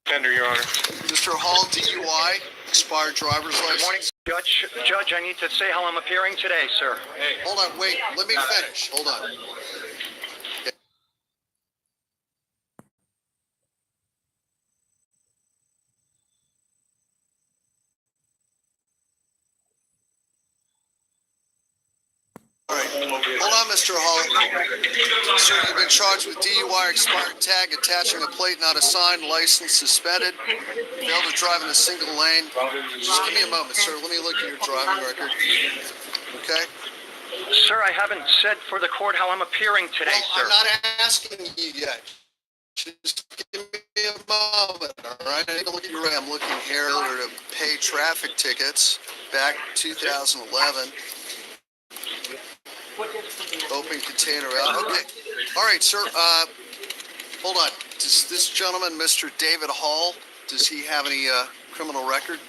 Tender, Your Honor. Mr. Hall, DUI, expired driver's license. Good morning, Judge, I need to say how I'm appearing today, sir. Hey. Hold on, wait, let me finish. Hold on. All right. Hold on, Mr. Hall. Sir, you've been charged with DUI, expired tag, attaching a plate not assigned, license suspended, failed to drive in a single lane. Just give me a moment, sir. Let me look at your driving record. Okay? Sir, I haven't said for the court how I'm appearing today, sir. I'm not asking you yet. Just give me a moment, all right? I need to look at your record. I'm looking here to pay traffic tickets back 2011. Open container out. Okay. All right, sir. Hold on. Does this gentleman, Mr. David Hall, does he have any criminal record?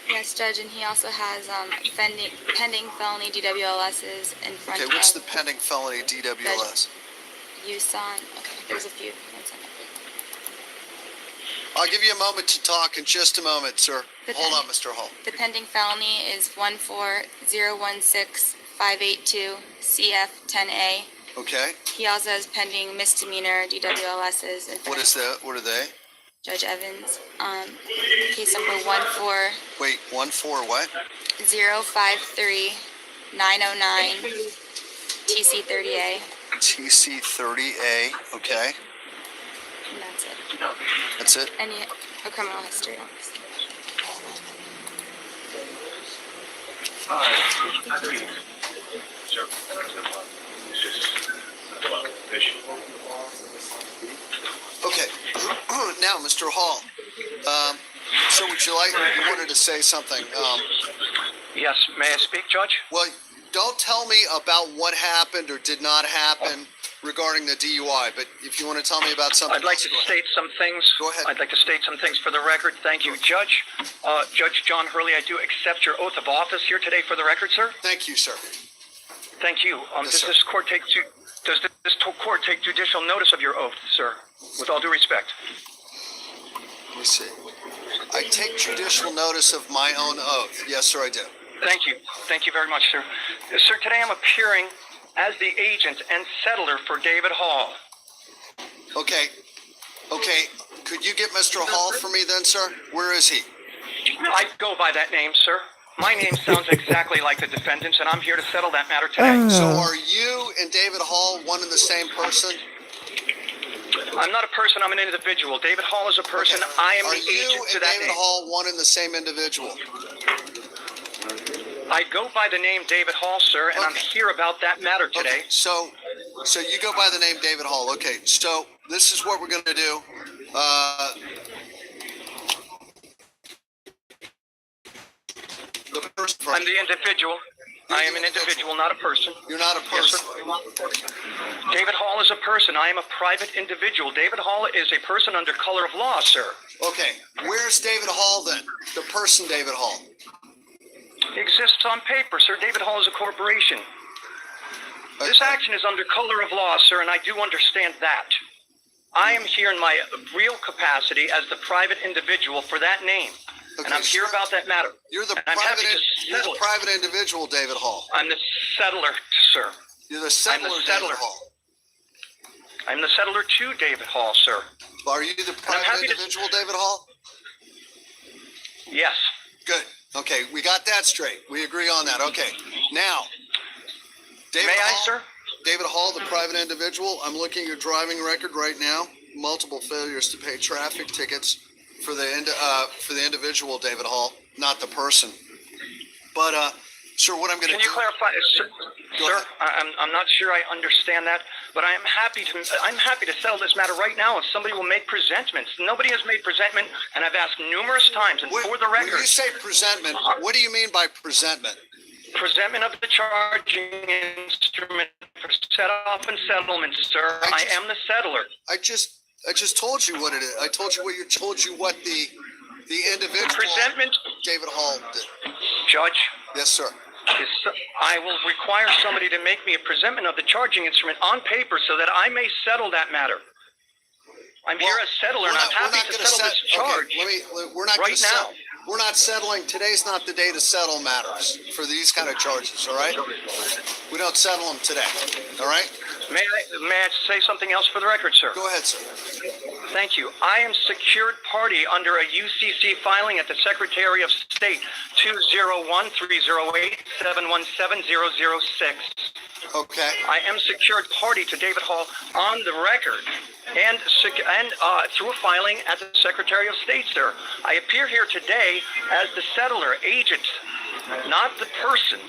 Yes, Judge, and he also has pending felony DWLSs in front of... Okay, what's the pending felony DWLS? USON. Okay, there's a few. One second. I'll give you a moment to talk in just a moment, sir. Hold on, Mr. Hall. The pending felony is 14016-582 CF10A. Okay. He also has pending misdemeanor DWLSs. What is that? What are they? Judge Evans. Case number 14053-909 Wait, 14 what? TC30A. TC30A. Okay. And that's it. That's it? And a criminal history. Okay. Now, Mr. Hall, so would you wanted to say something? Yes, may I speak, Judge? Well, don't tell me about what happened or did not happen regarding the DUI, but if you want to tell me about something I'd like to state some things. Go ahead. I'd like to state some things for the record. Thank you, Judge. Judge John Hurley, I do accept your oath of office here today for the record, sir. Thank you, sir. Thank you. Yes, Does sir. this court take judicial notice of your oath, sir? With all due respect. Let me see. I take judicial notice of my own oath. Yes, sir, I do. Thank you. Thank you very much, sir. Sir, today I'm appearing as the agent and settler for David Hall. Okay. Okay. Could you get Mr. Hall for me then, sir? Where is he? I go by that name, sir. My name sounds exactly like the defendant's, and I'm here to settle that matter today. So are you and David Hall one and the same person? I'm not a person, I'm an individual. David Hall is a person. Okay. I am Are the you agent to and that David name. Hall one and the same individual? I go by the name David Hall, sir, and I'm Okay. here about that matter today. Okay. So you go by the name David Hall. Okay. So this is what we're going to do. The person. I'm the individual. I am an individual, not a person. You're not a Yes, person. sir. David Hall is a person. I am a private individual. David Hall is a person under color of law, sir. Okay. Where's David Hall then? The person David Hall. He exists on paper, sir. David Hall is a corporation. This action is under color of law, sir, and I do understand that. I am here in my real capacity as the private individual for that name. Okay, And I'm here about that matter. You're the And I'm happy to you're settle the it. private individual, David Hall. I'm the settler, sir. You're the settler, settler. David Hall. I'm the settler to David Hall, sir. Are you the private happy to- individual, David Hall? Yes. Good. Okay, we got that straight. We agree on that. Okay. Now, David May I, Hall, sir? David Hall, the private individual. I'm looking at your driving record right now. Multiple failures to pay traffic tickets for the individual, David Hall, not the person. But, sir, what I'm going to Can do... you clarify, sir? Go Sir, ahead. I'm not sure I understand that, but I'm happy to settle this matter right now if somebody will make presentments. Nobody has made presentment, and I've asked numerous times, and for the When record, you say presentment, what do you mean by presentment? presentment of the charging instrument for set-off and settlement, sir. I am the settler. I just told you what it is. I told you what the individual Presentment, David Hall did. Judge, Yes, sir. I will require somebody to make me a presentment of the charging instrument on paper so that I may settle that matter. I'm here as settler, and I'm happy to settle this charge We're not right now. We're not settling. Today's not the day to settle matters for these kind of charges, all right? We don't settle them today, all right? May I say something else for the record, sir? Go ahead, sir. Thank you. I am secured party under a UCC filing at the Secretary of State 201-308-717-006. Okay. I am secured party to David Hall on the record and through a filing at the Secretary of State, sir. I appear here today as the settler agent, not the person,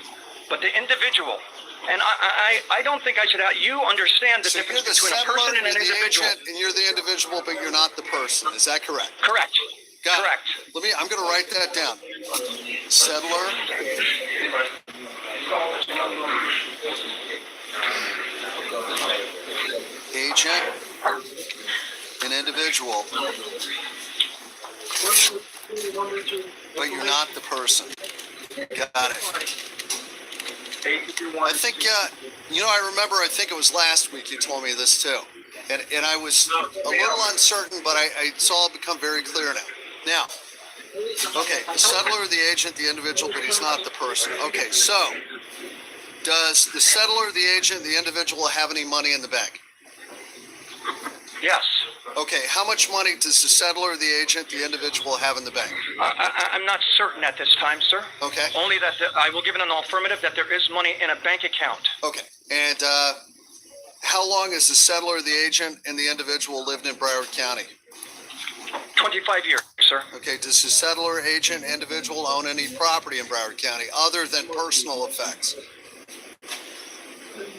but the individual. And I don't think I should you understand the difference between a person and an individual. Agent, and you're the individual, but you're not the person. Is that correct? Correct. Correct. I'm going to write that down. Settler. Agent. An individual. But you're not the person. Got it. I think, I remember, I think it was last week you told me this too. And I was a little uncertain, but it's all become very clear now. Now, okay, the settler, the agent, the individual, but he's not the person. Okay, so does the settler, the agent, the individual have any money in the bank? Yes. Okay, how much money does the settler, the agent, the individual have in the bank? I'm not certain at this time, sir. Okay. Only that I will give it an affirmative that there is money in a bank account. Okay, and how long has the settler, the agent, and the individual lived in Broward County? 25 years, sir. Okay, does the settler, agent, individual own any property in Broward County other than personal effects?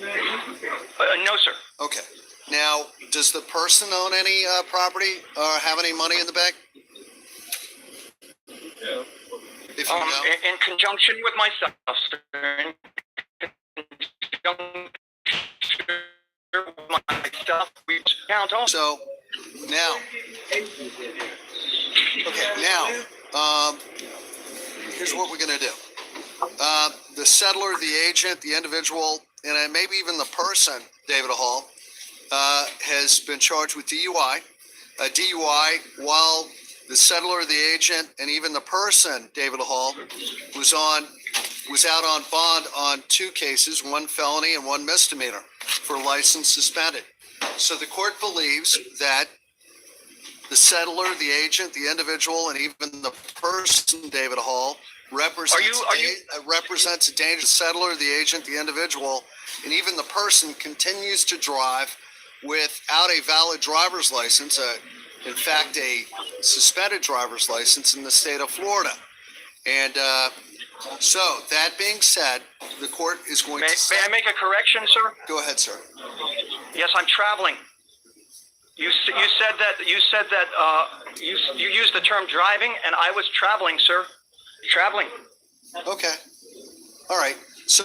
No, sir. Okay. Now, does the person own any property or have any money in the bank? If you know. In conjunction with myself, sir. In conjunction with myself, we count on. So, now, here's what we're going to do. The settler, the agent, the individual, and maybe even the person, David Hall, has been charged with DUI. DUI, while the settler, the agent, and even the person, David Hall, was out on bond on 2 cases, 1 felony and 1 misdemeanor, for license suspended. So the court believes that the settler, the agent, the individual, and even the person, David Hall, represents a dangerous settler, the agent, the individual, and even the person continues to drive without a valid driver's license, in fact, a suspended driver's license in the state of Florida. And so, that being said, the court is going to... May I make a correction, sir? Go ahead, sir. Yes, I'm traveling. You said that you used the term driving, and I was traveling, sir. Traveling. Okay. All right. So,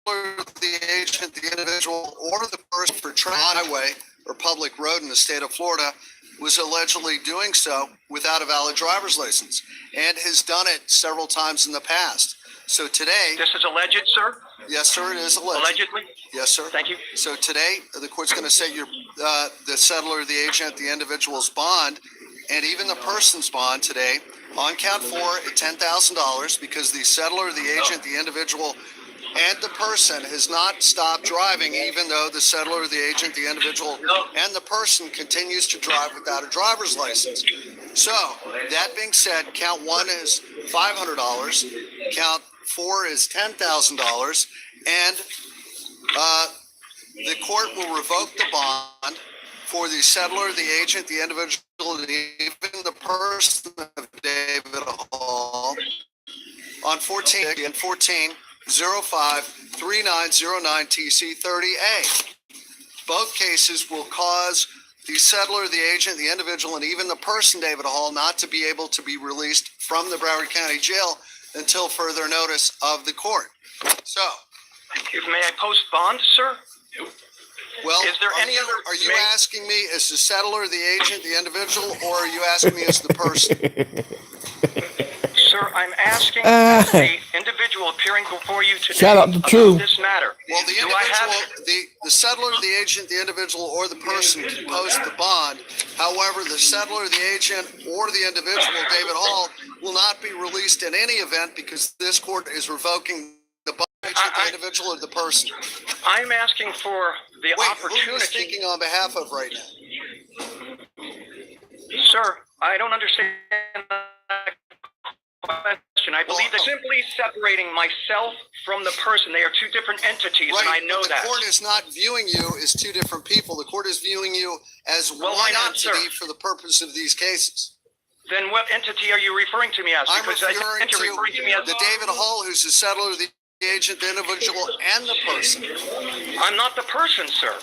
the agent, the individual, or the person for highway or public road in the state of Florida was allegedly doing so without a valid driver's license and has done it several times in the past. So today... This is alleged, sir? Yes, sir, it is alleged. Allegedly? Yes, sir. Thank you. So today, the court's going to set the settler, the agent, the individual's bond, and even the person's bond today on count 4 at $10,000 because the settler, the agent, the individual, and the person has not stopped driving, even though the settler, the agent, the individual, and the person continues to drive without a driver's license. So, that being said, count 1 is $500, count 4 is $10,000, and the court will revoke the bond for the settler, the agent, the individual, and even the person of David Hall on 053909 TC 30A. Both cases will cause the settler, the agent, the individual, and even the person, David Hall, not to be able to be released from the Broward County Jail until further notice of the court. So, may I post bond, sir? Well, is there any other? Are you asking me as the settler, the agent, the individual, or are you asking me as the person? Sir, I'm asking as the individual appearing before you today Shout out to about True. this matter. Well, the Do I have individual, the settler, the agent, the individual, or the person can post the bond. However, the settler, the agent, or the individual, David Hall, will not be released in any event because this court is revoking the bond agent, the individual, or the person. I'm asking for the Wait, who are you opportunity. speaking on behalf of right now? Sir, I don't understand that question. I believe they're simply separating myself from the person. They are two different entities, and I know but that. the court is not viewing you as two different people. The court is viewing you as Well, one why not, entity sir? for the purpose of these cases. Then what entity are you referring to me as? I'm Because I referring think you're referring to me as the David Hall, who's the settler, the agent, the individual, and the person. I'm not the person, sir.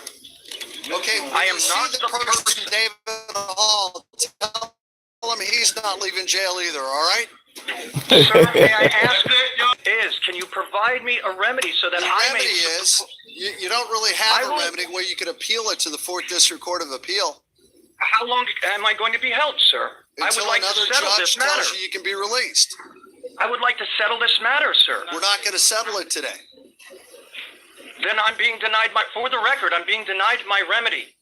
Okay, when I am you see not the the person, David Hall, tell him he's not leaving jail either, all right? Sir, may I ask can you provide me a remedy so that The I may... remedy is, you don't really have I a will- remedy where you could appeal it to the 4th District Court of Appeal. How long am I going to be held, sir? I Until would like to another settle judge this matter. tells you you can be released. I would like to settle this matter, sir. We're not going to settle it today. Then I'm being denied for the record, I'm being denied my remedy.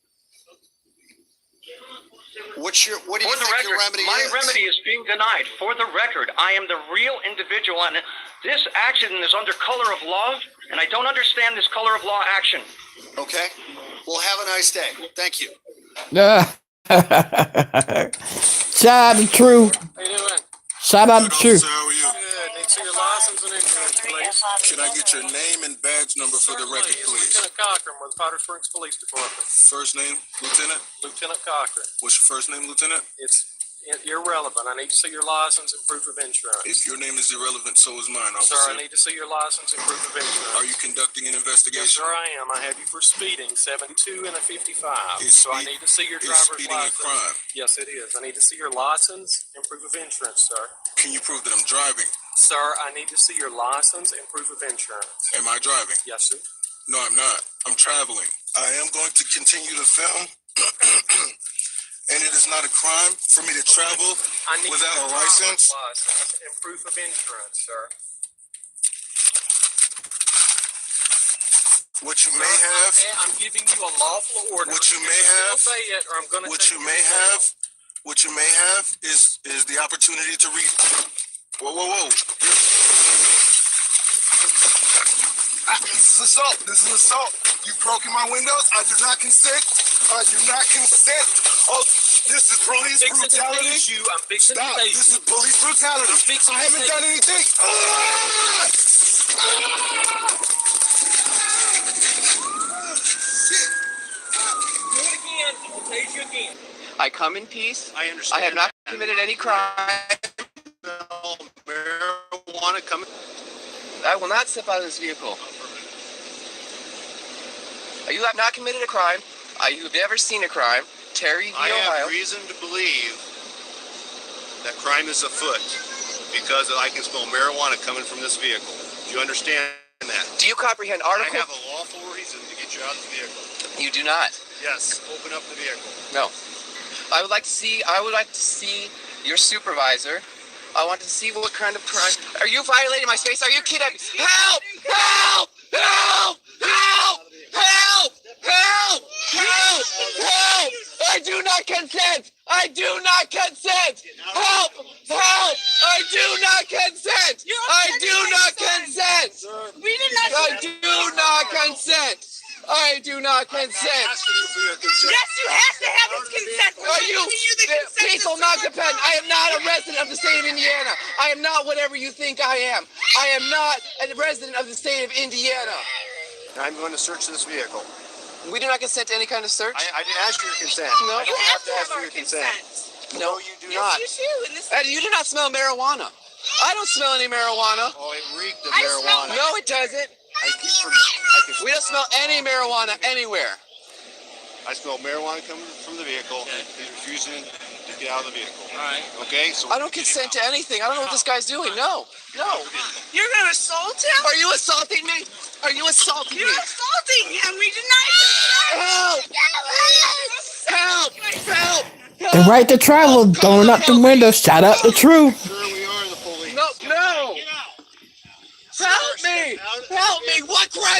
What do you For the think record, your remedy my is? remedy is being denied. For the record, I am the real individual, and this action is under color of law, and I don't understand this color of law action. Okay. Well, have a nice day. Thank you. Shout out to True. How you doing? Shout out to True. Officer, how are you? Good. Need to see your license and insurance, please. Can I get your name and badge number for the record, It's please? Lieutenant Cochran with the Powder Springs Police Department. First name, Lieutenant? Lieutenant Cochran. What's your first name, Lieutenant? It's irrelevant. I need to see your license and proof of insurance. If your name is irrelevant, so is mine, Sir, officer. I need to see your license and proof of insurance. Are you conducting an Yes, investigation? sir, I am. I have you for speeding, 72 and a 55. Is So I speed- need to see your Is driver's speeding a license. crime? Yes, it is. I need to see your license and proof of insurance, sir. Can you prove that I'm driving? Sir, I need to see your license and proof of insurance. Am I driving? Yes, sir. No, I'm not. I'm traveling. I am going to continue to film. And it is not a crime for me to travel I need without your a driver's license. license and proof of insurance, sir. What you may have, I'm giving you a lawful order. What you may have- Obey it, or I'm going to. what you may have is the opportunity to read. Whoa. This is assault. This is assault. You've broken my windows. I do not consent. I do not consent. Oh, this is police brutality. I'm fixing Stop. to This is police brutality. I'm fixing I to haven't tase done you. anything. Do it again. I'll tase you again. I come in peace. I understand. I have not committed any crime. Marijuana coming. I will not step out of this vehicle. You have not committed a crime. You have never seen a crime. Terry v. I Ohio. have reason to believe that crime is afoot because I can smell marijuana coming from this vehicle. Do you understand that? Do you comprehend I Article? have a lawful reason to get you out of the vehicle. You do not. Yes, open up the vehicle. No. I would like to see your supervisor. I want to see what kind of crime. Are you violating my space? Are you kidding me? Help! Help! Help! Help! Help! Help! Help! Help! I do not consent! I do not consent! Help! Help! I do not consent! I do not consent! We did not. I do not consent! I do not consent! Yes, you have to have his consent. We're Are you giving the consent people to not start depend? I am not a resident of the state of Indiana. I am not whatever you think I am. I am not a resident of the state of Indiana. I'm going to search this vehicle. We do not consent to any kind of search. I didn't ask for your consent. No. I You don't have to ask have for our your consent. No, you do Yes, not. you do. And this And you do not smell marijuana. I don't smell any marijuana. Oh, it reeked of I smell marijuana. No, it doesn't. We don't smell any marijuana anywhere. I smell marijuana coming from the vehicle. He's refusing to get out of the vehicle. All right. Okay, so I don't consent to anything. I don't know what this guy's doing. No. You're gonna assault him. Are you assaulting me? Are you assaulting me? You're assaulting him. We deny Help! Help! Help! And right to travel, throwing up the window. Shout out to True. sure we are the police. No,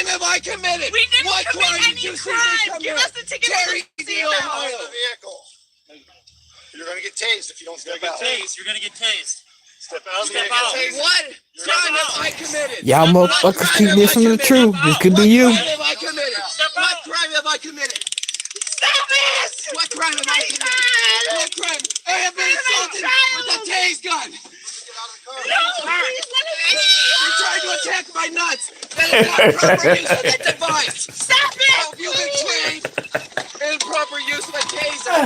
crime have I committed? We didn't What commit crime any did you see crime. me commit? Give us the ticket. Terry See the about. Ohio. The vehicle. You're gonna get tased if you don't step out. You're gonna get tased. Step out of the Step vehicle. out. Say what crime have I committed? Y'all motherfuckers keep listening to the truth. This could be you. What crime have I committed? What crime have I committed? Stop it! What crime have I committed? What crime? I have been assaulted with a tase gun. No, please let me. You're trying to attack my nuts. That is not proper use of that device. Stop it! Have you been trained in proper use of a taser?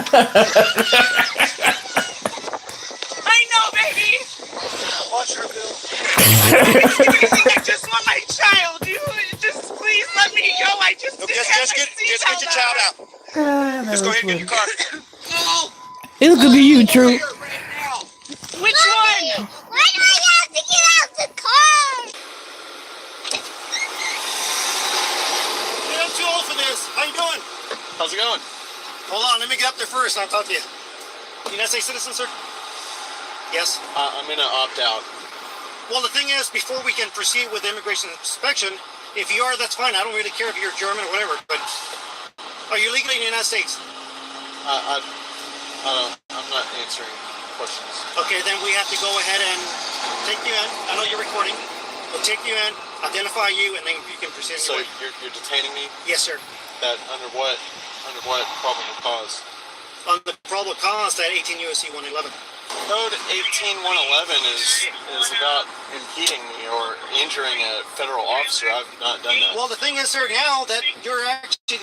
I know, baby. Watch your bill. I just want my child. You just please let me go. I just No, didn't just have get my your seatbelt child on. out. Just go ahead and get in your car. No. It could be you, True. Here right now. Which one? Why do I have to get out the car? Hey, I'm too old for this. How you doing? How's it going? Hold on, let me get up there first and I'll talk to you. United States citizen, sir? Yes. I'm gonna opt out. Well, the thing is, before we can proceed with immigration inspection, if you are, that's fine. I don't really care if you're German or whatever, but are you legally in the United States? I'm not answering questions. Okay, then we have to go ahead and take you in. I know you're recording. We'll take you in, identify you, and then you can proceed. So you're detaining me? Yes, sir. That under what probable cause? On the probable cause that 18 U.S.C. 111. Code 18111 is about impeding me or injuring a federal officer. I've not done that. Well, the thing is, sir, now that you're actually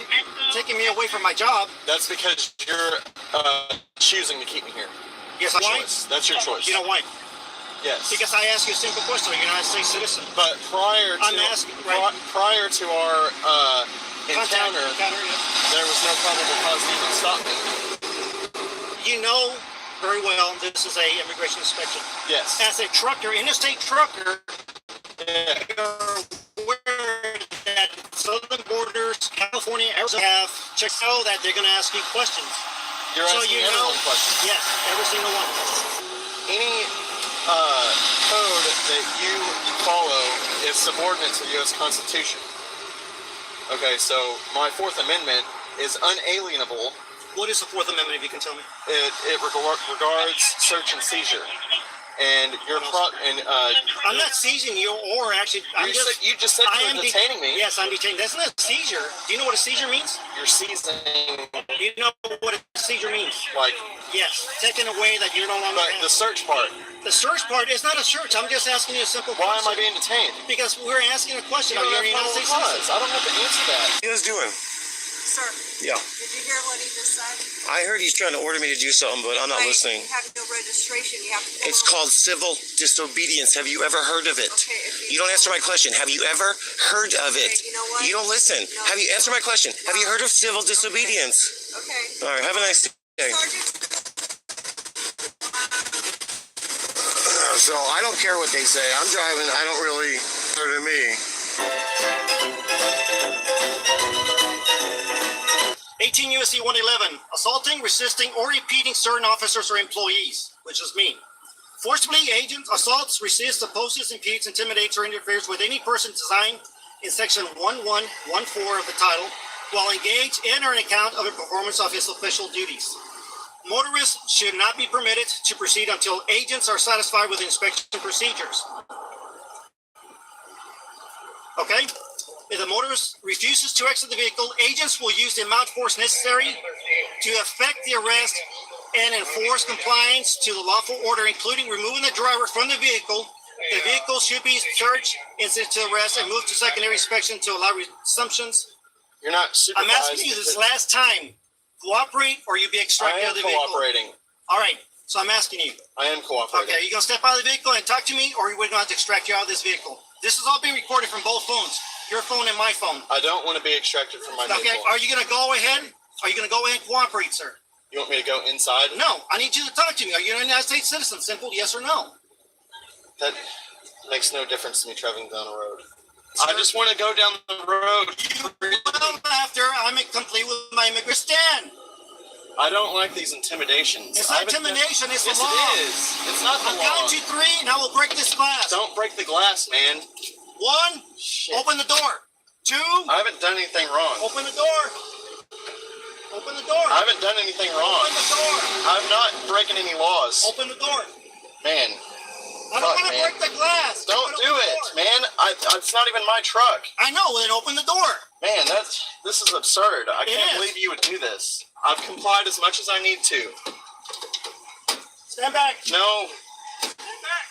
taking me away from my job. That's because you're choosing to keep me here. Yes, I Choice. That's your choice. You know why? Yes. Because I asked you a simple question. Are you a United States citizen? But prior to I'm asking, right. prior to our encounter, Yes. there was no probable cause to even stop me. You know very well this is a immigration inspection. Yes. As a trucker, interstate trucker, Yeah. you're aware that southern borders, California, Arizona have checks out that they're going to ask you questions. You're So asking you know- everyone questions. Yes, every single one. Any code that you follow is subordinate to the U.S. Constitution. Okay, so my Fourth Amendment is unalienable. What is the Fourth Amendment, if you can tell me? It regards search and seizure, and I'm not seizing you, or actually, you just said you were detaining me. Yes, I'm detaining. That's not a seizure. Do you know what a seizure means? You're seizing, Do you know what a seizure means? like, Yes, taking away that you're no longer. but the search part. The search part is not a search. I'm just asking you a simple Why am I question. being detained? Because we're asking a question. You Are don't you a have United probable States cause. citizen? I don't have to answer that. What he was doing? Sir, Yeah. did you hear what he just said? I heard he's trying to order me to do something, but I'm not listening. You have no registration. You have to go It's on- called civil disobedience. Have you ever heard of it? Okay, if You don't answer my question. Have you ever heard of it? Okay, you know what? You don't listen. No. Have you answered my question? Have you heard of civil disobedience? Okay. All right. Have a nice day. Sergeant, So I don't care what they say. I'm driving. I don't really matter to me. 18 U.S.C. 111, assaulting, resisting, or impeding certain officers or employees, which is me. Forcibly, agents assaults, resists, opposes, impedes, intimidates, or interferes with any person designed in section 1114 of the title while engaged in or an account of the performance of his official duties. Motorists should not be permitted to proceed until agents are satisfied with inspection procedures. Okay? If the motorist refuses to exit the vehicle, agents will use the amount of force necessary to effect the arrest and enforce compliance to the lawful order, including removing the driver from the vehicle. The vehicle should be searched, incident to arrest, and moved to secondary inspection to allow resumptions. You're not I'm supervised. asking you this last time. Cooperate or you be I extracted am out of the vehicle. cooperating. All right. So I'm asking you. I am cooperating. Okay, are you going to step out of the vehicle and talk to me, or are we going to have to extract you out of this vehicle? This is all being recorded from both phones, your phone and my phone. I don't want to be extracted from my Okay, vehicle. are you going to go ahead? Are you going to go ahead and cooperate, sir? You want me to go inside? No, I need you to talk to me. Are you a United States citizen? Simple yes or no. That makes no difference to me traveling down the road. I just want to go down the road. Well, after I'm complete with my immigrant stand. I don't like these intimidations. It's not intimidation, it's the yes, law. it is. It's not the I'll law. count you three, and I will break this glass. Don't break the glass, man. One, Shit. open the door. 2. I haven't done anything wrong. Open the door. Open the door. I haven't done anything wrong. Open the door. I'm not breaking any laws. Open the door. Man. I don't want to break the glass. Don't do it, man. It's not even my truck. I know. Well, then open the door. Man, this is absurd. I can't is. believe you would do this. I've complied as much as I need to. Stand back. No. Stand back.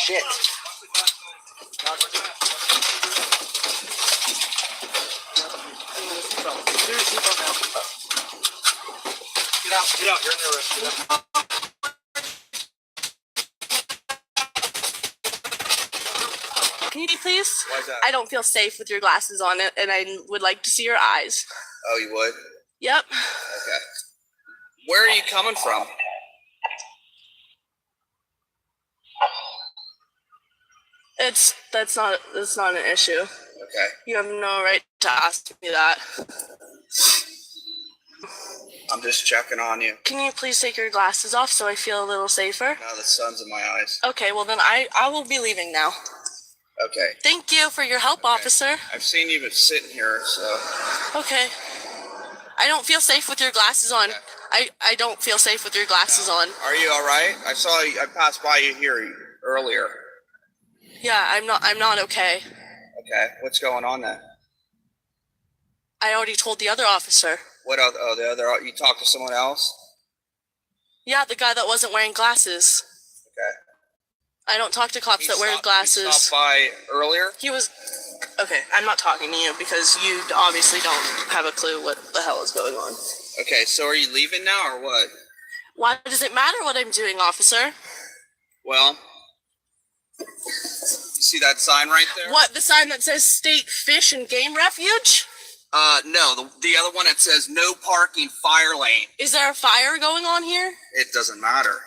Shit. Get out. You're in the arrest. Get out. Can you please? Why is that? I don't feel safe with your glasses on it, and I would like to see your eyes. Oh, you would? Yep. Okay. Where are you coming from? That's not an issue. Okay. You have no right to ask me that. I'm just checking on you. Can you please take your glasses off so I feel a little safer? Now the sun's in my eyes. Okay, well then I will be leaving now. Okay. Thank you for your help, officer. I've seen you sitting here, so. Okay. I don't feel safe with your glasses on. Okay. I don't feel safe with your glasses on. Are you all right? I passed by you here earlier. Yeah, I'm not okay. Okay. What's going on then? I already told the other officer. What other? Oh, the other. You talked to someone else? Yeah, the guy that wasn't wearing glasses. Okay. I don't talk to cops that wear glasses. He stopped by earlier? He was... Okay, I'm not talking to you because you obviously don't have a clue what the hell is going on. Okay, so are you leaving now or what? Why does it matter what I'm doing, officer? Well, you see that sign right there? What, the sign that says State Fish and Game Refuge? No, the other one that says no parking, fire lane. Is there a fire going on here? It doesn't matter.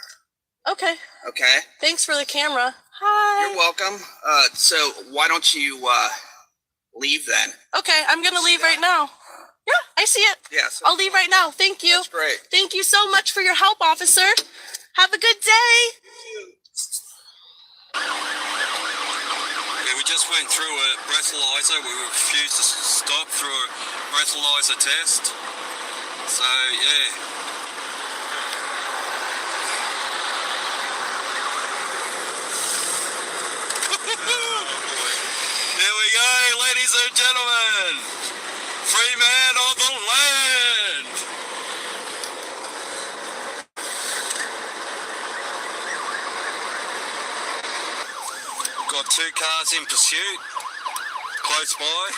Okay. Okay? Thanks for the camera. Hi. You're welcome. So why don't you, leave then? Okay, I'm gonna leave right now. Yeah, I see it. Yes. I'll leave right now. Thank you. That's great. Thank you so much for your help, officer. Have a good day. Yeah, we just went through a breathalyzer. We refused to stop through a breathalyzer test. So, yeah. Here we go, ladies and gentlemen. Free man of the land. Got 2 cars in pursuit, close by.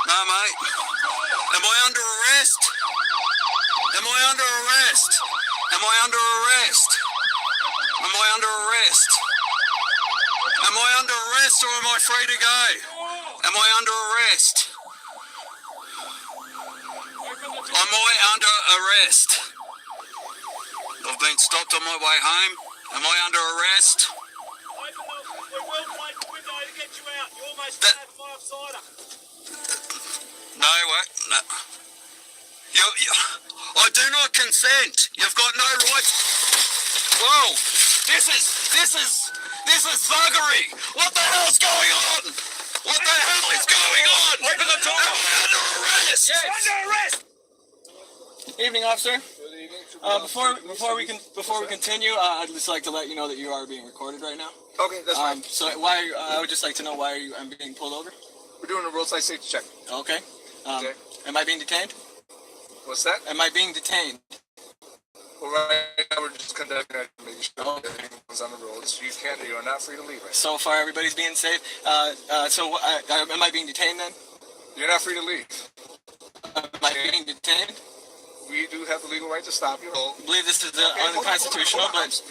No, mate. Am I under arrest? Am I under arrest? Am I under arrest? Am I under arrest? Am I under arrest or am I free to go? Am I under arrest? Am I under arrest? I've been stopped on my way home. Am I under arrest? No, what? No. I do not consent. You've got no right. Whoa! This is thuggery. What the hell's going on? What the hell is going on? Open the door. I'm under arrest. Yes. Under arrest. Evening, officer. Before we continue, I'd just like to let you know that you are being recorded right now. Okay, that's fine. So I would just like to know why I'm being pulled over. We're doing a roadside safety check. Okay. Okay. Am I being detained? What's that? Am I being detained? Well, right now we're just conducting a making sure that everyone's on the roads. You are not free to leave. Right? So far, everybody's being safe. Am I being detained then? You're not free to leave. Am I being detained? We do have the legal right to stop you. I believe this is unconstitutional, but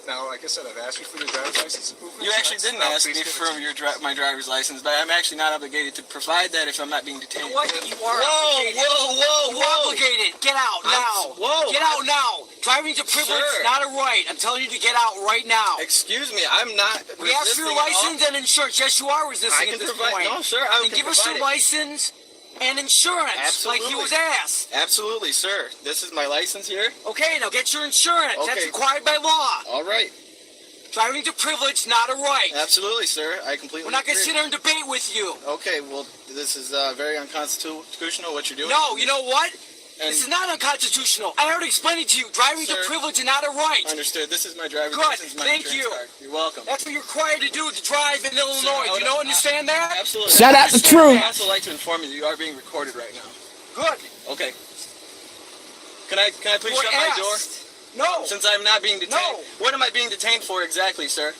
Now, like I said, I've asked you for your driver's license. You actually didn't ask me for my driver's license, but I'm actually not obligated to provide that if I'm not being detained. What? You are obligated. Whoa! You're obligated. Get out now. Whoa! Get out now. Driving's a privilege, Sir. not a right. I'm telling you to get out right now. Excuse me, I'm not. We asked for your license and insurance. Yes, you are resisting I at can this provide. point. No, sir. I Then can give us your provide it. license and insurance, Absolutely. like he was asked. Absolutely, sir. This is my license here. Okay, now get your insurance. That's Okay. required by law. All right. Driving's a privilege, not a right. Absolutely, sir. I completely We're not going to agree. sit here and debate with you. Okay, well, this is very unconstitutional what you're doing. No, you know what? And This is not unconstitutional. I already explained it to you. Driving's a Sir. privilege and not a right. Understood. This is my driver's Good. license. My Thank insurance you. card. You're welcome. That's what you're required to do to drive in Illinois. I Do you know, understand that? Absolutely. Shout out the truth. I'd also like to inform you that you are being recorded right now. Good. Okay. Can I please You were shut my door? asked. No. Since I'm not being detained. No. What am I being detained for exactly, sir?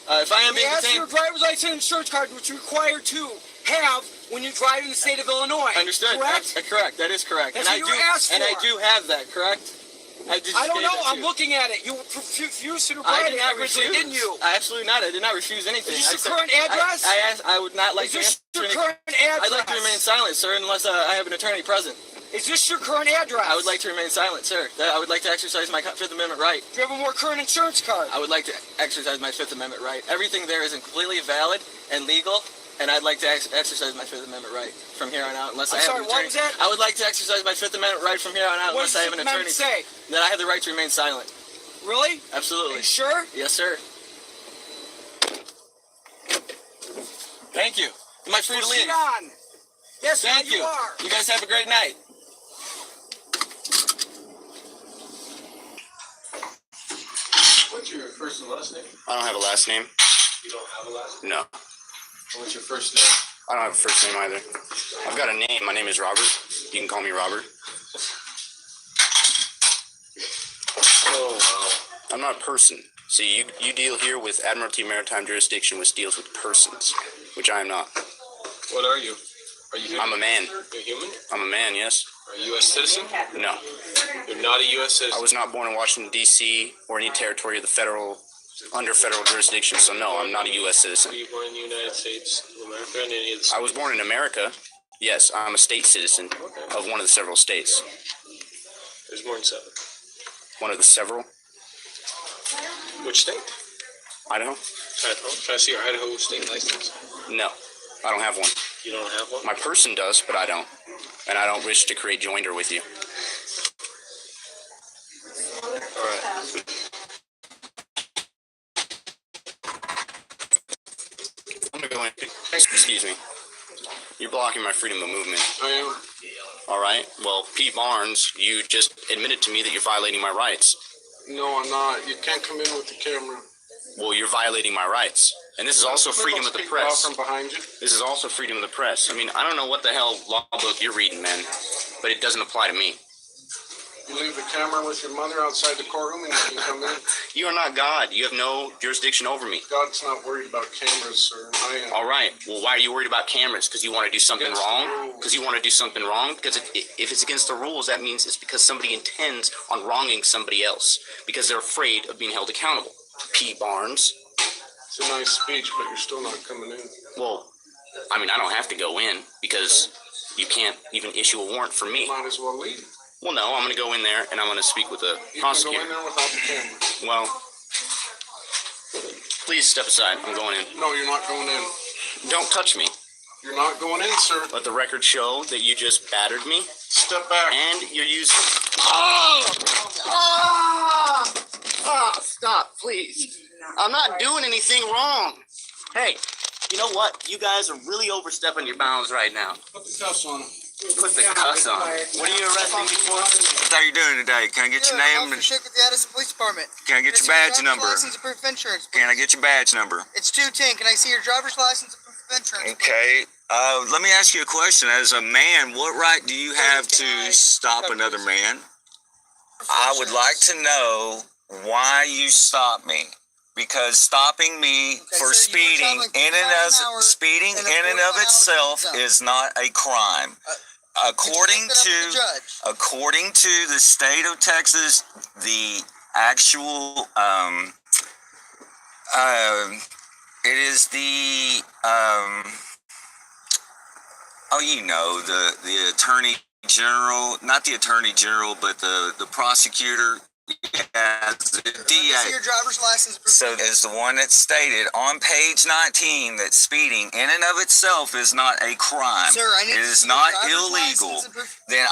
If I am We being asked for your detained. driver's license and insurance card, which you're required to have when you drive in the state of Illinois. Understood. Correct? Correct. That is correct. That's and what you were asked And I for. do have that, correct? I don't know. I'm looking at it. You refused to I provide did it not originally, refuse. didn't you? Absolutely not. I did not refuse anything. Is this I your said- current address? I asked. I would not like Is to this answer your any- current address? I'd like to remain silent, sir, unless I have an attorney present. Is this your current address? I would like to remain silent, sir. I would like to exercise my Fifth Amendment right. Do you have a more current insurance card? I would like to exercise my Fifth Amendment right. Everything there is completely valid and legal, and I'd like to exercise my Fifth Amendment right from here on out, unless I have an attorney. What was that? I would like to exercise my Fifth Amendment right from here on out, What unless does I have the an Fifth attorney. Amendment say? That I have the right to remain silent. Really? Absolutely. Are you sure? Yes, sir. Thank you. Am I free to leave? Proceed on. Yes, Thank you you. are. You guys have a great night. What's your first and last name? I don't have a last name. You don't have a last name? No. What's your first name? I don't have a first name either. I've got a name. My name is Robert. You can call me Robert. Oh, wow. I'm not a person. See, you deal here with Admiralty Maritime Jurisdiction, which deals with persons, which I am not. What are you? Are you human? I'm a man. You're human? I'm a man, yes. Are you a U.S. citizen? No. You're not a U.S. citizen. I was not born in Washington, D.C., or any territory of the under federal jurisdiction, so no, I'm not a U.S. citizen. Were you born in the United States of America and any of the states? I was born in America. Yes, I'm a state citizen of one of the several states. There's more than 7. One of the several? Which state? Idaho? Idaho. Can I see your Idaho state license? No, I don't have one. You don't have one? My person does, but I don't. And I don't wish to create joinder with you. All right. I'm gonna go in. Excuse me. You're blocking my freedom of movement. I am. All right. Well, Pete Barnes, you just admitted to me that you're violating my rights. No, I'm not. You can't come in with the camera. Well, you're violating my rights. And this is also freedom of the press. From behind you. This is also freedom of the press. I mean, I don't know what the hell law book you're reading, man, but it doesn't apply to me. You leave the camera with your mother outside the courtroom and you can come in. You are not God. You have no jurisdiction over me. God's not worried about cameras, sir. I am. All right. Well, why are you worried about cameras? Because you want to do something Against the wrong? rules. Because you want to do something wrong? Because if it's against the rules, that means it's because somebody intends on wronging somebody else. Because they're afraid of being held accountable. P. Barnes. It's a nice speech, but you're still not coming in. Well, I mean, I don't have to go in because you can't even issue a warrant for me. Might as well leave. Well, no, I'm going to go in there and I'm going to speak with the You prosecutor. can go in there without the camera. Well, please step aside. I'm going in. No, you're not going in. Don't touch me. You're not going in, sir. Let the record show that you just battered me. Step back. And you're using... Oh! Oh! Oh, stop, please. I'm not doing anything wrong. Hey, you know what? You guys are really overstepping your bounds right now. Put the cuffs on him. Put the cuffs on. What are you arresting me for? How you doing today? Can I get your name? And Check with the Addison Police Department. can I get your badge number? License and proof of insurance. Can I get your badge number? It's 210. Can I see your driver's license and proof of insurance? Okay. Let me ask you a question. As a man, what right do you have to stop another man? I would like to know why you stopped me. Because stopping me for speeding in and of itself is not a crime. According to the state of Texas, the actual It is the the attorney general, not the attorney general, but the prosecutor. Yeah, the DA. Your driver's license. So is the one that stated on page 19 that speeding in and of itself is not a crime. Sir, I need it is not illegal. Then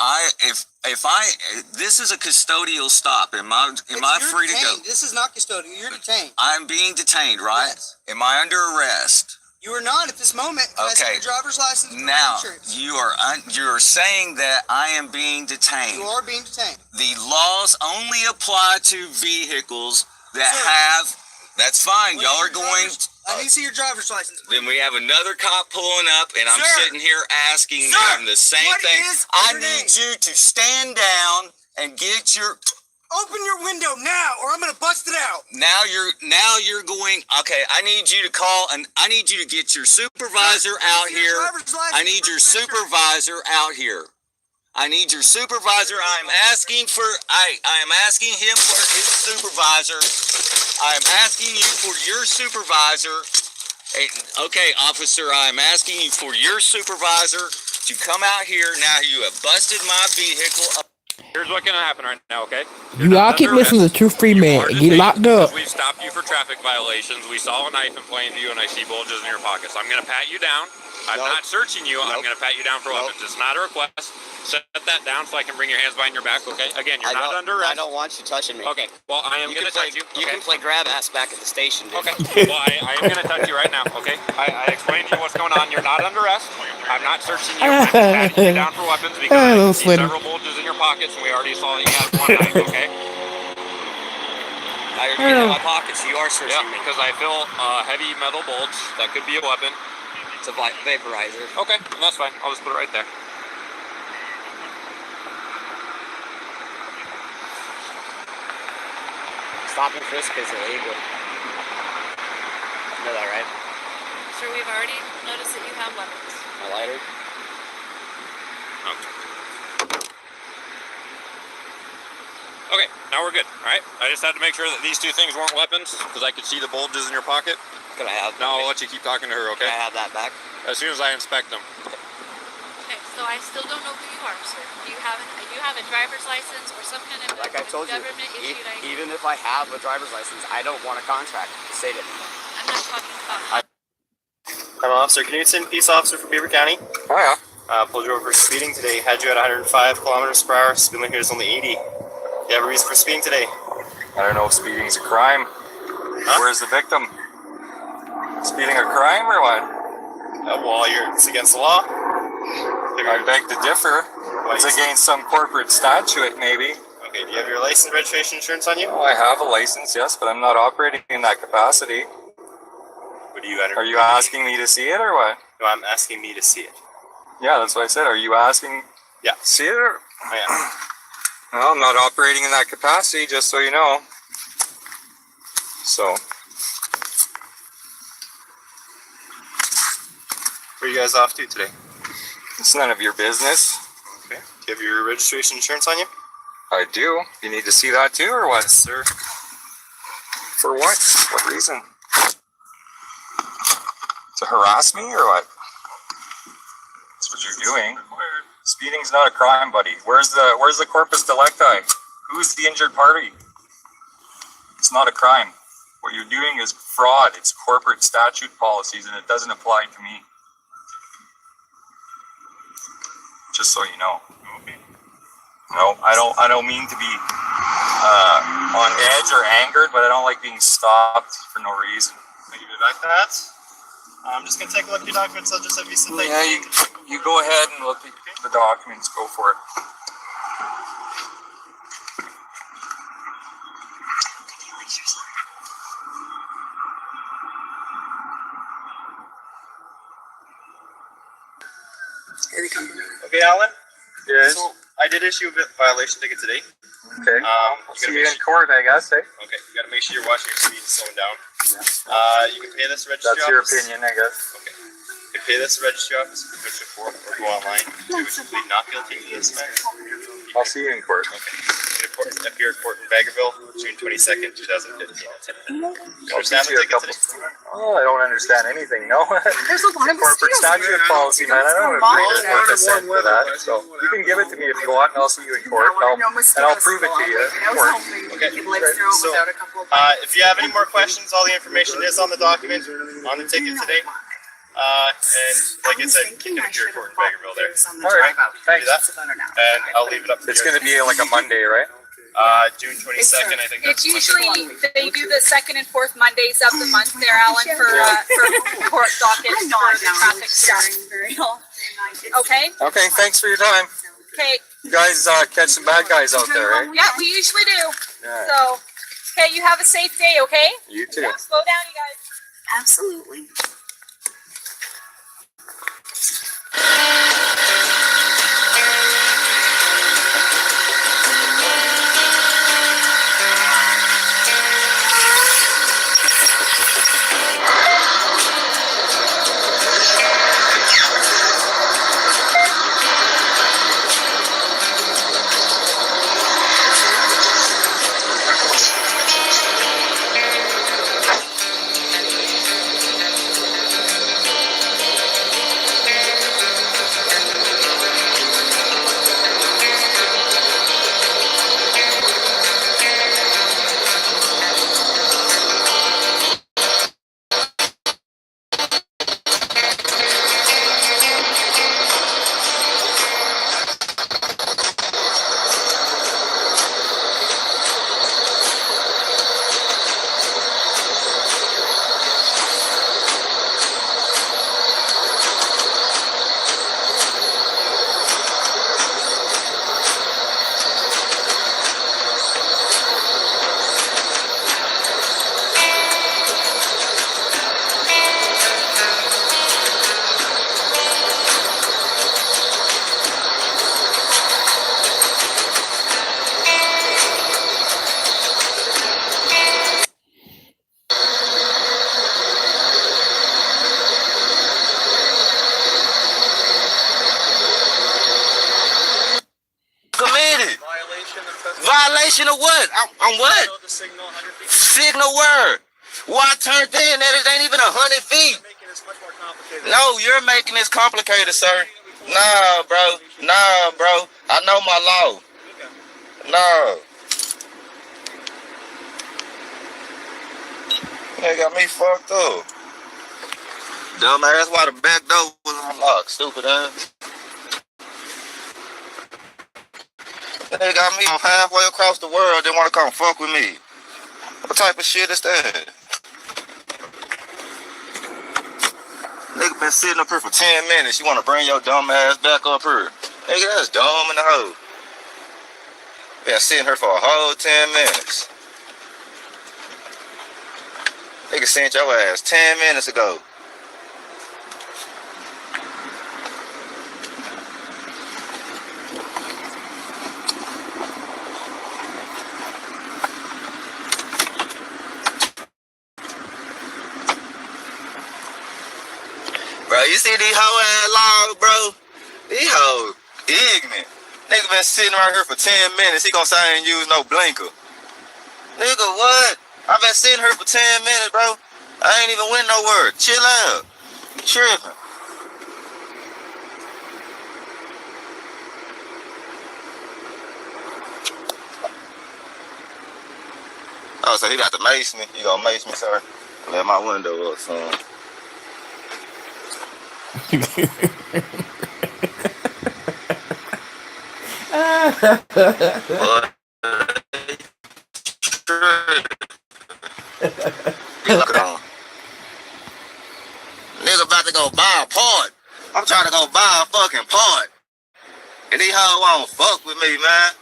this is a custodial stop. Am I free to go? This is not custodial. You're detained. I'm being detained, right? Yes. Am I under arrest? You are not at this moment. Can I see your driver's license? Now you are saying that I am being detained. You are being detained. The laws only apply to vehicles that have. That's fine. Y'all are going. I need to see your driver's license. Then we have another cop pulling up, and I'm sitting here asking him the same thing. I need you to stand down and get your. Open your window now, or I'm gonna bust it out. Now you're going. Okay, I need you to call, and I need you to get your supervisor out here. I need your supervisor out here. I need your supervisor. I'm asking for. I am asking him for his supervisor. I am asking you for your supervisor. Okay, officer, I am asking you for your supervisor to come out here. Now you have busted my vehicle up. Here's what's gonna happen right now, okay? You all keep listening to True Free Man and get locked up. We've stopped you for traffic violations. We saw a knife in plain view, and I see bulges in your pockets. I'm gonna pat you down. I'm not searching you. I'm gonna pat you down for weapons. It's not a request. Set that down so I can bring your hands behind your back, okay? Again, you're not under arrest. I don't want you touching me. Okay, well, I am gonna touch you. You can play grab ass back at the station, dude. Okay, well, I am gonna touch you right now, okay? I explained to you what's going on. You're not under arrest. I'm not searching you. I'm patting you down for weapons because I see several bulges in your pockets, and we already saw that you had one knife, okay? Now you're getting in my pockets. You are searching me. Because I feel a heavy metal bulge. That could be a weapon. It's a vaporizer. Okay, that's fine. I'll just put it right there. Stop and frisk is illegal. You know that, right? Sir, we've already noticed that you have weapons. My lighter? Okay, now we're good, alright? I just had to make sure that these two things weren't weapons, because I could see the bulges in your pocket. Could I have that? Now I'll let you keep talking to her, okay? Can I have that back? As soon as I inspect them. Okay, so I still don't know who you are, sir. Do you have a driver's license or some kind of like I told you, government-issued ID? even if I have a driver's license, I don't want a contract. Say it. I'm not talking about... I'm Officer Knudsen, Peace Officer for Beaver County. Oh yeah. Pulled you over for speeding today. Had you at 105 kilometers per hour. Speed limit here is only 80. You have a reason for speeding today? I don't know if speeding's a crime. Huh? Where's the victim? Speeding a crime or what? Well, it's against the law. I beg to differ. It's against some corporate statute, maybe. Okay, do you have your license, registration, insurance on you? Oh, I have a license, yes, but I'm not operating in that capacity. What do you enter? Are you asking me to see it or what? No, I'm asking me to see it. Yeah, that's what I said. Are you asking? Yeah. See it? Or? I am. Well, I'm not operating in that capacity, just so you know. So. Where are you guys off to today? It's none of your business. Okay. Do you have your registration insurance on you? I do. You need to see that too, or what? Yes, sir. For what? What reason? To harass me, or what? That's what you're doing. Speeding's not a crime, buddy. Where's the corpus delicti? Who's the injured party? It's not a crime. What you're doing is fraud. It's corporate statute policies, and it doesn't apply to me. Just so you know. Okay. No, I don't mean to be on edge or angered, but I don't like being stopped for no reason. Can you give me back that? I'm just gonna take a look at your documents. I'll just have you sit there. Yeah, you go ahead and look at the documents. Go for it. Here we come. Okay, Alan? Yes? So, I did issue a violation ticket today. Okay. See you in court, I guess, eh? Okay, you gotta make sure you're watching your speed and slowing down. You can pay this registry That's your office. opinion, I guess. Okay. You pay this registry office, go to court, or go online to plead not guilty to this matter. I'll see you in court. Okay. Appear in court in Bagerville, June 22nd, 2015. You understand the ticket today? Oh, I don't understand anything. No. There's a lot of corporate statute policy, man. I don't agree with this end for that. So you can give it to me if you want, and I'll see you in court, and I'll prove it to you in court. Okay. So, if you have any more questions, all the information is on the document, on the ticket today. And like I said, you can appear in court in Bagerville there. All right. Thanks. And I'll leave it up to you. It's going to be like a Monday, right? June 22nd, I think. It's usually, they do the second and fourth Mondays of the month there, Alan, for court dockets for the traffic stuff. Okay? Okay, thanks for your time. Okay. You guys catch some bad guys out there, right? Yeah, we usually do. Yeah. So, okay, you have a safe day, okay? You too. Yeah, slow down, you guys. Absolutely. Violation of what? On what? Signal where? Well, I turned in and it ain't even 100 feet. No, you're making this complicated, sir. Nah, bro. Nah, bro. I know my law. No. They got me fucked up. Dumbass, that's why the back door was unlocked, stupid ass. They got me halfway across the world. They want to come fuck with me. What type of shit is that? Nigga been sitting up here for 10 minutes. You want to bring your dumb ass back up here? Nigga, that's dumb in the hole. Been sitting here for a whole 10 minutes. Nigga sent your ass 10 minutes ago. Bro, you see these hoe ass laws, bro? These hoes ignorant. Nigga been sitting right here for 10 minutes. He gonna say I ain't use no blinker. Nigga, what? I been sitting here for 10 minutes, bro. I ain't even went nowhere. Chill out. You tripping. Oh, so he got to mace me. You gonna mace me, sir? Let my window up, son. Nigga about to go buy a part. I'm trying to go buy a fucking part. And these hoes won't fuck with me, man.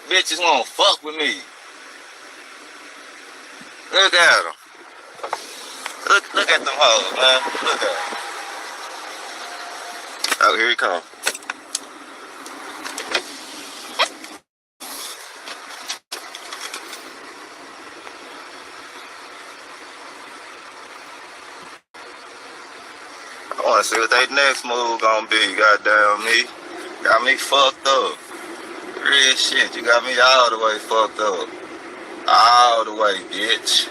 Bitches won't fuck with me. Look at them. Look at them hoes, man. Look at them. Oh, here he comes. want to see what they next move gonna be. Goddamn me. Got me fucked up. Real shit. You got me all the way fucked up. All the way, bitch.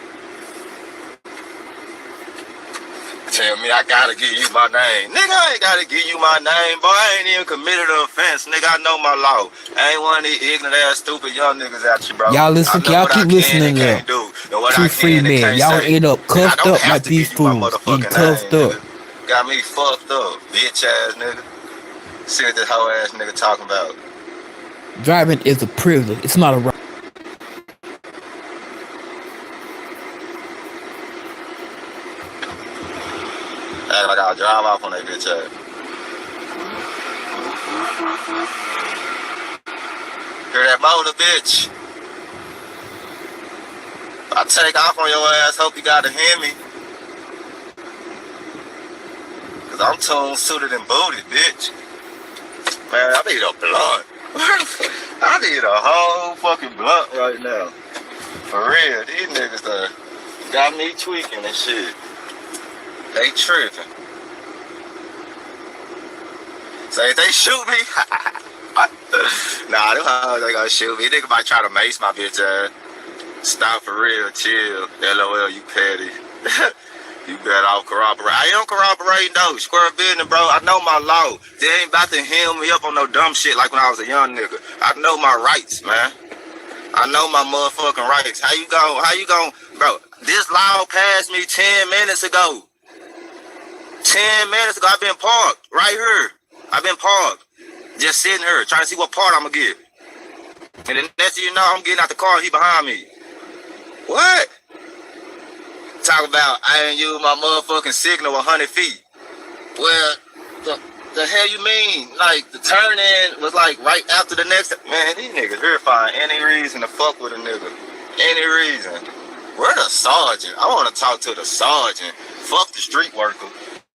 Tell me I gotta give you my name. Nigga, I ain't gotta give you my name, boy. I ain't even committed an offense. Nigga, I know my law. I ain't one of these ignorant ass stupid young niggas out you, bro. Y'all listen, y'all keep listening to True Free Man. Y'all end up cuffed up like these fools. Getting cuffed up. Got me fucked up, bitch ass nigga. See what this hoe ass nigga talking about. Driving is a privilege. It's not a right. Act like I'll drive off on that bitch ass. Hear that motor, bitch? I take off on your ass, hope you got to hear me. Cause I'm tuned, suited, and booted, bitch. Man, I need a blunt. I need a whole fucking blunt right now. For real, these niggas got me tweaking and shit. They tripping. So if they shoot me, nah, them hoes ain't gonna shoot me. Nigga might try to mace my bitch ass. Stop for real, chill. LOL, you petty. You better off corroborate. I am corroborating though. Square business, bro. I know my law. They ain't about to hem me up on no dumb shit like when I was a young nigga. I know my rights, man. I know my motherfucking rights. How you gon', bro? This law passed me 10 minutes ago. 10 minutes ago, I've been parked right here. I've been parked. Just sitting here, trying to see what part I'm gonna get. And then next thing you know, I'm getting out the car and he behind me. What? Talk about I ain't use my motherfucking signal 100 feet. Well, the hell you mean? Like, the turn in was like right after the next. Man, these niggas here find any reason to fuck with a nigga. Any reason. Where the sergeant? I want to talk to the sergeant. Fuck the street worker.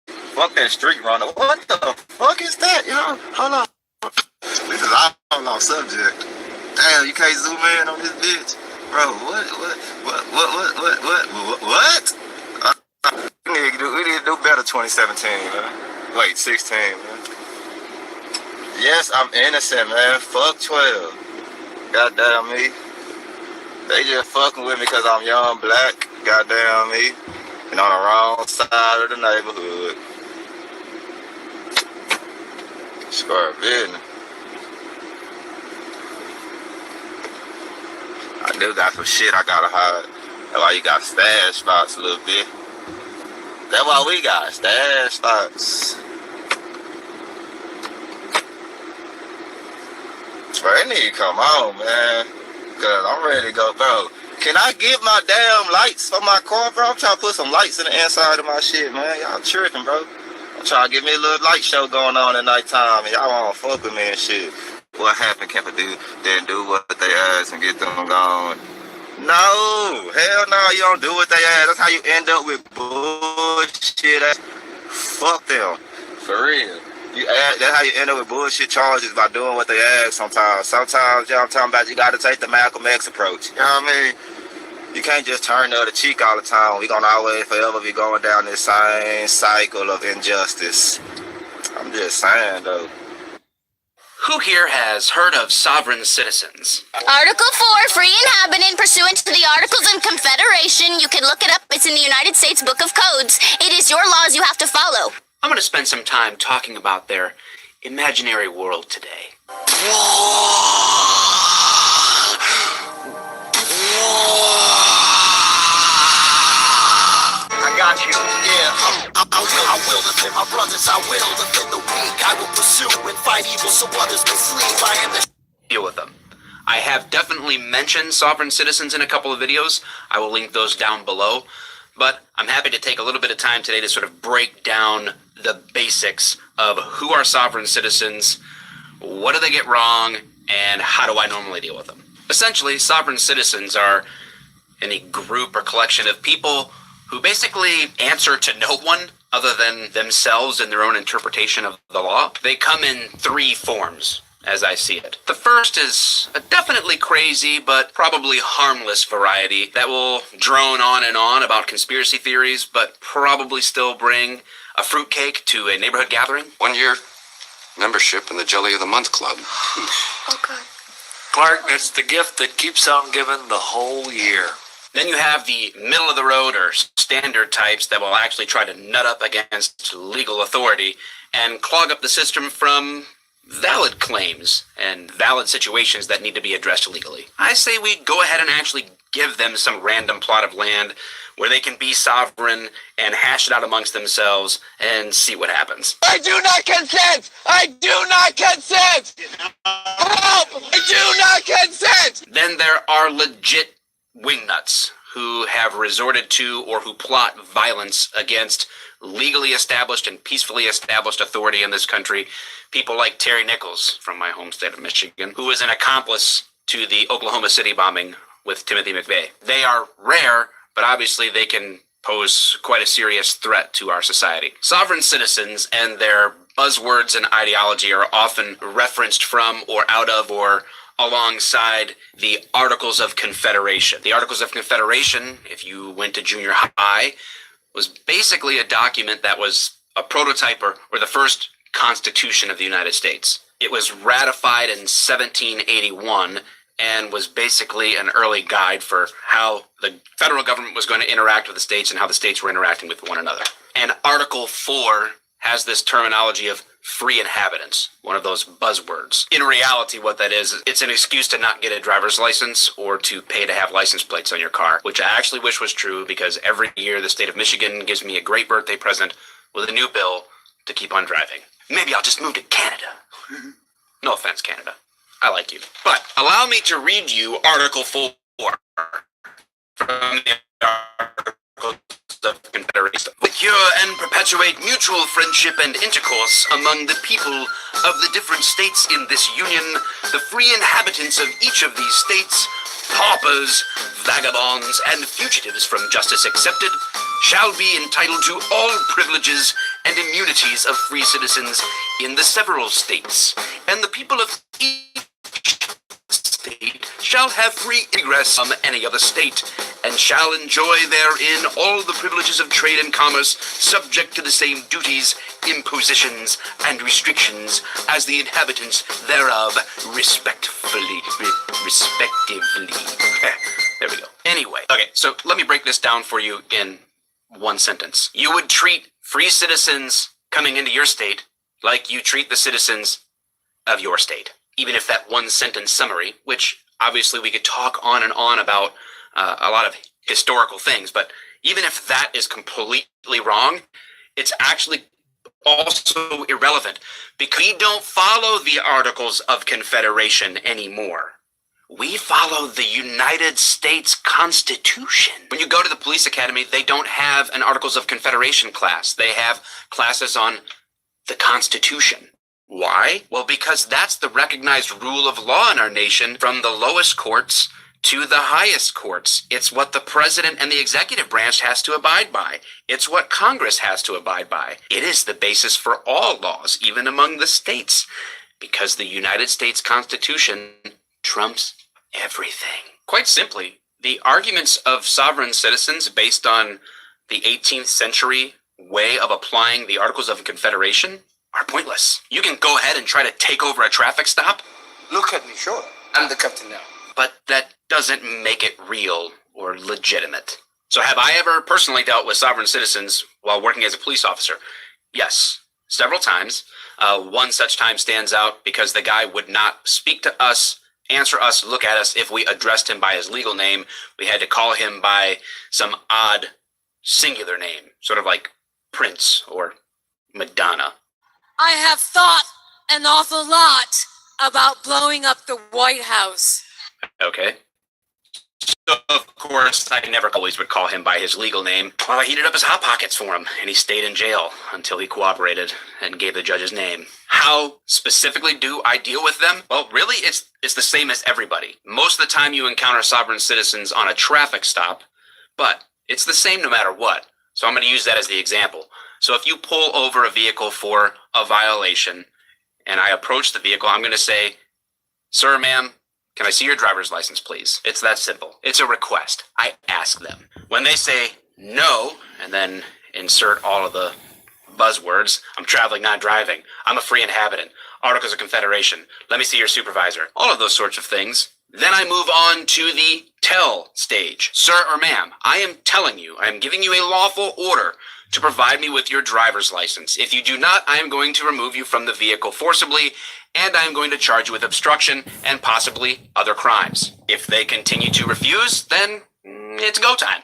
Fuck that street runner. What the fuck is that, y'all? Hold on. This is all off subject. Damn, you can't zoom in on this bitch. Bro, what? We need to do better 2017, man. Wait, 16, man. Yes, I'm innocent, man. Fuck 12. Goddamn me. They just fucking with me because I'm young, black. Goddamn me. And on the wrong side of the neighborhood. Square business. I do got some shit I gotta hide. That's why you got stash spots a little bit. That's why we got stash spots. Bro, they need to come on, man. Cause I'm ready to go, bro. Can I get my damn lights for my car, bro? I'm trying to put some lights in the inside of my shit, man. Y'all tripping, bro. I'm trying to get me a little light show going on at nighttime, and y'all wanna fuck with me and shit. What happened, Kemper didn't do what they asked and get them going? No, hell no, you don't do what they ask. That's how you end up with bullshit. Fuck them, for real. That's how you end up with bullshit charges by doing what they ask sometimes. Sometimes, you know what I'm talking about, you gotta take the Malcolm X approach. You know what I mean? You can't just turn the other cheek all the time. We gonna always forever be going down this same cycle of injustice. I'm just saying, though. Who here has heard of sovereign citizens? Article 4, free inhabitant pursuant to the Articles of Confederation. You can look it up. It's in the United States Book of Codes. It is your laws you have to follow. I'm going to spend some time talking about their imaginary world today. I got you. Yeah, I will defend my brothers. I will defend the weak. I will pursue and fight evil so others may sleep. I am the Deal with them. I have definitely mentioned sovereign citizens in a couple of videos. I will link those down below. But I'm happy to take a little bit of time today to sort of break down the basics of who are sovereign citizens, what do they get wrong, and how do I normally deal with them. Essentially, sovereign citizens are any group or collection of people who basically answer to no one other than themselves and their own interpretation of the law. They come in three forms, as I see it. The first is a definitely crazy but probably harmless variety that will drone on and on about conspiracy theories, but probably still bring a fruitcake to a neighborhood gathering. 1 year membership in the Jelly of the Month Club. Oh, God. Clark, it's the gift that keeps on giving the whole year. Then you have the middle of the road or standard types that will actually try to nut up against legal authority and clog up the system from valid claims and valid situations that need to be addressed legally. I say we go ahead and actually give them some random plot of land where they can be sovereign and hash it out amongst themselves and see what happens. I do not consent! I do not consent! Help! I do not consent! Then there are legit wingnuts who have resorted to or who plot violence against legally established and peacefully established authority in this country. People like Terry Nichols from my home state of Michigan, who is an accomplice to the Oklahoma City bombing with Timothy McVeigh. They are rare, but obviously they can pose quite a serious threat to our society. Sovereign citizens and their buzzwords and ideology are often referenced from or out of or alongside the Articles of Confederation. The Articles of Confederation, if you went to junior high, was basically a document that was a prototype or the first Constitution of the United States. It was ratified in 1781 and was basically an early guide for how the federal government was going to interact with the states and how the states were interacting with one another. And Article 4 has this terminology of free inhabitants, one of those buzzwords. In reality, what that is, it's an excuse to not get a driver's license or to pay to have license plates on your car, which I actually wish was true because every year the state of Michigan gives me a great birthday present with a new bill to keep on driving. Maybe I'll just move to Canada. No offense, Canada. I like you. But allow me to read you Article 4 from the Articles of Confederation. Secure and perpetuate mutual friendship and intercourse among the people of the different states in this union, the free inhabitants of each of these states, paupers, vagabonds, and fugitives from justice accepted, shall be entitled to all privileges and immunities of free citizens in the several states, and the people of each state shall have free ingress from any other state, and shall enjoy therein all the privileges of trade and commerce, subject to the same duties, impositions, and restrictions as the inhabitants thereof respectively. There we go. Anyway, okay, so let me break this down for you in one sentence. You would treat free citizens coming into your state like you treat the citizens of your state. Even if that one sentence summary, which obviously we could talk on and on about a lot of historical things, but even if that is completely wrong, it's actually also irrelevant because we don't follow the Articles of Confederation anymore. We follow the United States Constitution. When you go to the police academy, they don't have an Articles of Confederation class. They have classes on the Constitution. Why? Well, because that's the recognized rule of law in our nation from the lowest courts to the highest courts. It's what the president and the executive branch has to abide by. It's what Congress has to abide by. It is the basis for all laws, even among the states, because the United States Constitution trumps everything. Quite simply, the arguments of sovereign citizens based on the 18th century way of applying the Articles of Confederation are pointless. You can go ahead and try to take over a traffic stop. Look at me, sure. I'm the captain now. But that doesn't make it real or legitimate. So have I ever personally dealt with sovereign citizens while working as a police officer? Yes, several times. One such time stands out because the guy would not speak to us, answer us, look at us if we addressed him by his legal name. We had to call him by some odd singular name, sort of like Prince or Madonna. I have thought an awful lot about blowing up the White House. Okay. So, of course, I never always would call him by his legal name. Well, I heated up his hot pockets for him, and he stayed in jail until he cooperated and gave the judge his name. How specifically do I deal with them? Well, really, it's the same as everybody. Most of the time you encounter sovereign citizens on a traffic stop, but it's the same no matter what. So I'm going to use that as the example. So if you pull over a vehicle for a violation, and I approach the vehicle, I'm going to say, "Sir, ma'am, can I see your driver's license, please?" It's that simple. It's a request. I ask them. When they say no, and then insert all of the buzzwords. I'm traveling, not driving. I'm a free inhabitant. Articles of Confederation. Let me see your supervisor. All of those sorts of things. Then I move on to the tell stage. Sir or ma'am, I am telling you, I am giving you a lawful order to provide me with your driver's license. If you do not, I am going to remove you from the vehicle forcibly, and I am going to charge you with obstruction and possibly other crimes. If they continue to refuse, then it's go time.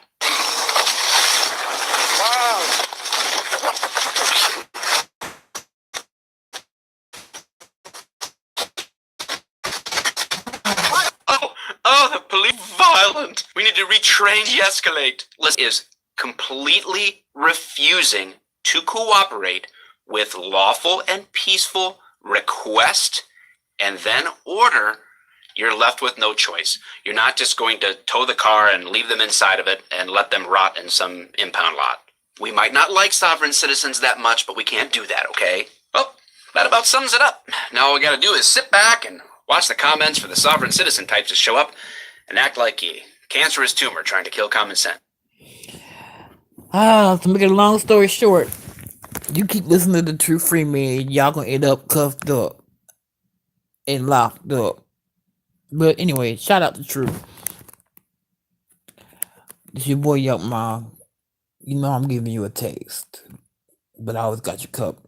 Oh, the police violent. We need to retrain, de-escalate. Liz is completely refusing to cooperate with lawful and peaceful request and then order. You're left with no choice. You're not just going to tow the car and leave them inside of it and let them rot in some impound lot. We might not like sovereign citizens that much, but we can't do that, okay? Well, that about sums it up. Now all we gotta do is sit back and watch the comments for the sovereign citizen types to show up and act like a cancerous tumor trying to kill common sense. To make a long story short, you keep listening to the True Free Man, y'all gonna end up cuffed up and locked up. But anyway, shout out to True. It's your boy Yuck, Mom. You know I'm giving you a taste, but I always got your cup.